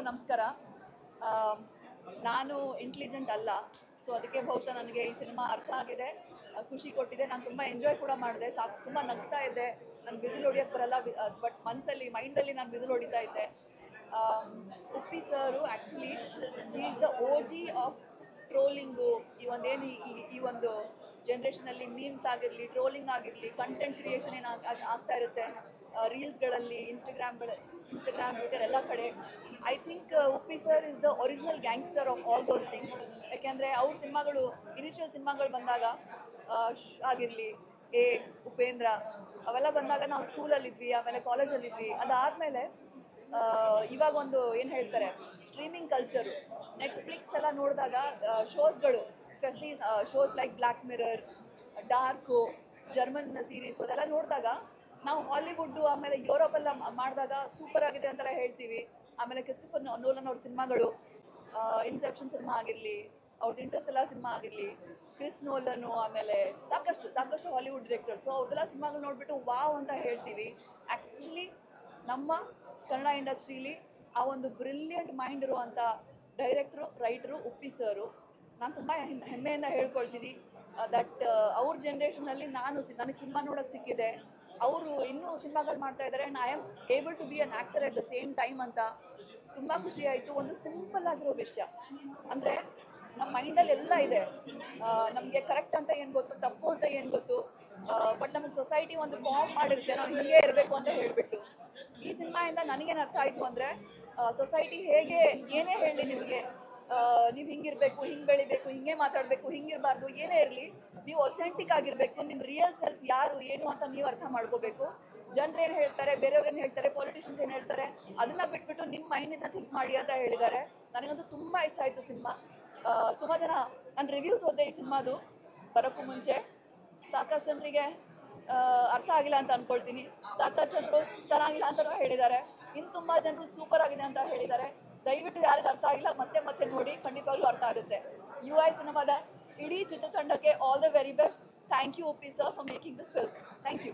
ನಮಸ್ಕಾರ. ನಾನು ಇಂಟೆಲಿಜೆಂಟ್ ಅಲ್ಲ. ಸೊ ಅದಕ್ಕೆ ಬಹುಶಃ ನನಗೆ ಈ ಸಿನಿಮಾ ಅರ್ಥ ಆಗಿದೆ, ಖುಷಿ ಕೊಟ್ಟಿದೆ. ನಾನು ತುಂಬ ಎಂಜಾಯ್ ಕೂಡ ಮಾಡಿದೆ, ತುಂಬ ನಗ್ತಾ ಇದ್ದೆ. ನಾನು ವಿಸಿಲ್ ಹೊಡಿಯೋಕ್ಕೆ ಬರಲ್ಲ, ಬಟ್ ಮನಸ್ಸಲ್ಲಿ ಮೈಂಡಲ್ಲಿ ನಾನು ವಿಸಿಲ್ ಹೊಡಿತಾ ಇದ್ದೆ. Uppi sir actually is the OG of trolling. ಈ ಒಂದು ಜನ್ರೇಷನಲ್ಲಿ ಮೀಮ್ಸ್ ಆಗಿರಲಿ, ಟ್ರೋಲಿಂಗ್ ಆಗಿರಲಿ, ಕಂಟೆಂಟ್ ಕ್ರಿಯೇಷನ್ ಏನು ಆಗ್ತಾ ಇರುತ್ತೆ ರೀಲ್ಸ್ಗಳಲ್ಲಿ, ಇನ್ಸ್ಟಾಗ್ರಾಮ್ ಟ್ವಿಟರ್ ಎಲ್ಲ ಕಡೆ. I think Uppi sir is the original gangster of all those things. ಯಾಕೆಂದರೆ ಅವ್ರ ಸಿನಿಮಾಗಳು, ಇನಿಷಿಯಲ್ ಸಿನಿಮಾಗಳು ಬಂದಾಗ ಆಗಿರಲಿ, ಉಪೇಂದ್ರ ಅವೆಲ್ಲ ಬಂದಾಗ ನಾವು ಸ್ಕೂಲಲ್ಲಿದ್ವಿ, ಆಮೇಲೆ ಕಾಲೇಜಲ್ಲಿದ್ವಿ. ಅದಾದಮೇಲೆ ಇವಾಗ ಒಂದು ಏನು ಹೇಳ್ತಾರೆ, ಸ್ಟ್ರೀಮಿಂಗ್ ಕಲ್ಚರು, ನೆಟ್ಫ್ಲಿಕ್ಸ್ ಎಲ್ಲ ನೋಡಿದಾಗ ಶೋಸ್ಗಳು, especially shows like Black Mirror, Dark, German series ಅದೆಲ್ಲ ನೋಡಿದಾಗ ನಾವು ಹಾಲಿವುಡ್ಡು ಆಮೇಲೆ ಯುರೋಪೆಲ್ಲ ಮಾಡಿದಾಗ ಸೂಪರ್ ಆಗಿದೆ ಅಂತೆಲ್ಲ ಹೇಳ್ತೀವಿ. ಆಮೇಲೆ ಕ್ರಿಸ್ಟೋಫರ್ ನೋಲನ್ ಅವ್ರ ಸಿನಿಮಾಗಳು, ಇನ್ಸೆಪ್ಷನ್ ಸಿನಿಮಾ ಆಗಿರಲಿ, ಅವ್ರದ್ದು ಇಂಟರ್ಸ್ಟೆಲ್ಲರ್ ಸಿನಿಮಾ ಆಗಿರಲಿ, ಕ್ರಿಸ್ ನೋಲನು, ಆಮೇಲೆ ಸಾಕಷ್ಟು ಹಾಲಿವುಡ್ ಡೈರೆಕ್ಟರ್ಸು ಅವ್ರದ್ದೆಲ್ಲ ಸಿನಿಮಾಗಳು ನೋಡಿಬಿಟ್ಟು ವಾವ್ ಅಂತ ಹೇಳ್ತೀವಿ. ಆ್ಯಕ್ಚುಲಿ ನಮ್ಮ ಕನ್ನಡ ಇಂಡಸ್ಟ್ರೀಲಿ ಆ ಒಂದು ಬ್ರಿಲಿಯಂಟ್ ಮೈಂಡ್ ಇರುವಂಥ ಡೈರೆಕ್ಟ್ರು, ರೈಟ್ರು ಉಪ್ಪಿ ಸರು. ನಾನು ತುಂಬ ಹೆಮ್ಮೆಯಿಂದ ಹೇಳ್ಕೊಳ್ತೀನಿ ದಟ್ ಅವ್ರ ಜನ್ರೇಷನಲ್ಲಿ ನನಗೆ ಸಿನಿಮಾ ನೋಡೋಕ್ಕೆ ಸಿಕ್ಕಿದೆ. ಅವರು ಇನ್ನೂ ಸಿನಿಮಾಗಳು ಮಾಡ್ತಾ ಇದ್ದಾರೆ and I am able to be an actor at the same time ಅಂತ ತುಂಬ ಖುಷಿ ಆಯಿತು. ಒಂದು ಸಿಂಪಲ್ ಆಗಿರೋ ವಿಷಯ ಅಂದರೆ ನಮ್ಮ ಮೈಂಡಲ್ಲಿ ಎಲ್ಲ ಇದೆ, ನಮಗೆ ಕರೆಕ್ಟ್ ಅಂತ ಏನು ಗೊತ್ತು, ತಪ್ಪು ಅಂತ ಏನು ಗೊತ್ತು, ಬಟ್ ನಮಗೆ ಸೊಸೈಟಿ ಒಂದು ಫಾರ್ಮ್ ಮಾಡಿರುತ್ತೆ ನಾವು ಹಿಂಗೆ ಇರಬೇಕು ಅಂತ ಹೇಳಿಬಿಟ್ಟು. ಈ ಸಿನಿಮಾಯಿಂದ ನನಗೇನು ಅರ್ಥ ಆಯಿತು ಅಂದರೆ ಸೊಸೈಟಿ ಹೇಗೆ ಏನೇ ಹೇಳಲಿ ನಿಮಗೆ, ನೀವು ಹಿಂಗಿರಬೇಕು, ಹಿಂಗೆ ಬೆಳಿಬೇಕು, ಹಿಂಗೆ ಮಾತಾಡಬೇಕು, ಹಿಂಗಿರಬಾರ್ದು, ಏನೇ ಇರಲಿ ನೀವು ಅಥೆಂಟಿಕ್ ಆಗಿರಬೇಕು. ನಿಮ್ಮ ರಿಯಲ್ ಸೆಲ್ಫ್ ಯಾರು ಏನು ಅಂತ ನೀವು ಅರ್ಥ ಮಾಡ್ಕೋಬೇಕು. ಜನರು ಏನು ಹೇಳ್ತಾರೆ, ಬೇರೆಯವ್ರು ಏನು ಹೇಳ್ತಾರೆ, ಪೊಲಿಟಿಷಿಯನ್ಸ್ ಏನು ಹೇಳ್ತಾರೆ, ಅದನ್ನು ಬಿಟ್ಬಿಟ್ಟು ನಿಮ್ಮ ಮೈಂಡಿಂದ ಥಿಂಕ್ ಮಾಡಿ ಅಂತ ಹೇಳಿದ್ದಾರೆ. ನನಗಂತೂ ತುಂಬ ಇಷ್ಟ ಆಯಿತು ಸಿನಿಮಾ. ತುಂಬ ಜನ ನಾನು ರಿವ್ಯೂಸ್ ಓದಿದೆ ಈ ಸಿನಿಮಾದು ಬರೋಕ್ಕೂ ಮುಂಚೆ. ಸಾಕಷ್ಟು ಜನರಿಗೆ ಅರ್ಥ ಆಗಿಲ್ಲ ಅಂತ ಅಂದ್ಕೊಳ್ತೀನಿ, ಸಾಕಷ್ಟು ಜನರು ಚೆನ್ನಾಗಿಲ್ಲ ಅಂತಲೂ ಹೇಳಿದ್ದಾರೆ, ಇನ್ನು ತುಂಬ ಜನರು ಸೂಪರ್ ಆಗಿದೆ ಅಂತ ಹೇಳಿದ್ದಾರೆ. ದಯವಿಟ್ಟು ಯಾರಿಗೆ ಅರ್ಥ ಆಗಿಲ್ಲ ಮತ್ತೆ ನೋಡಿ, ಖಂಡಿತವಾಗ್ಲೂ ಅರ್ಥ ಆಗುತ್ತೆ. UI ಸಿನಿಮಾದ ಇಡೀ ಚಿತ್ರತಂಡಕ್ಕೆ all the very best. Thank you Uppi sir for making this film. Thank you.